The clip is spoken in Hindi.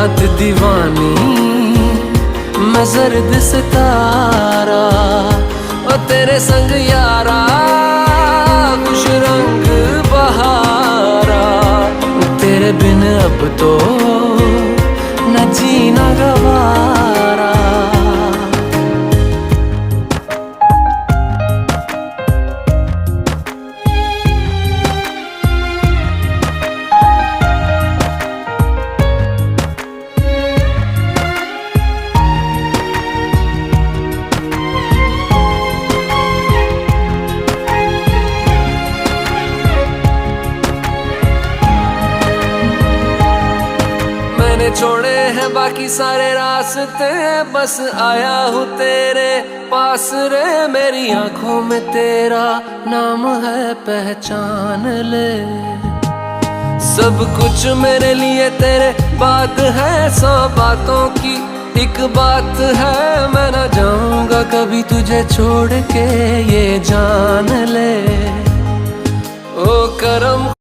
भांत दीवानी मैं जर्द सितारा, और तेरे संग यारा खुश रंग बहारा। तेरे बिन अब तो न जीना गवारा। मैंने छोड़े हैं बाकी सारे रास्ते, बस आया हूँ तेरे पास रे। मेरी आंखों में तेरा नाम है, पहचान ले। सब कुछ मेरे लिए तेरे बात है, 100 बातों की एक बात है। मैं ना जाऊंगा कभी तुझे छोड़ के, ये जान ले। ओ करम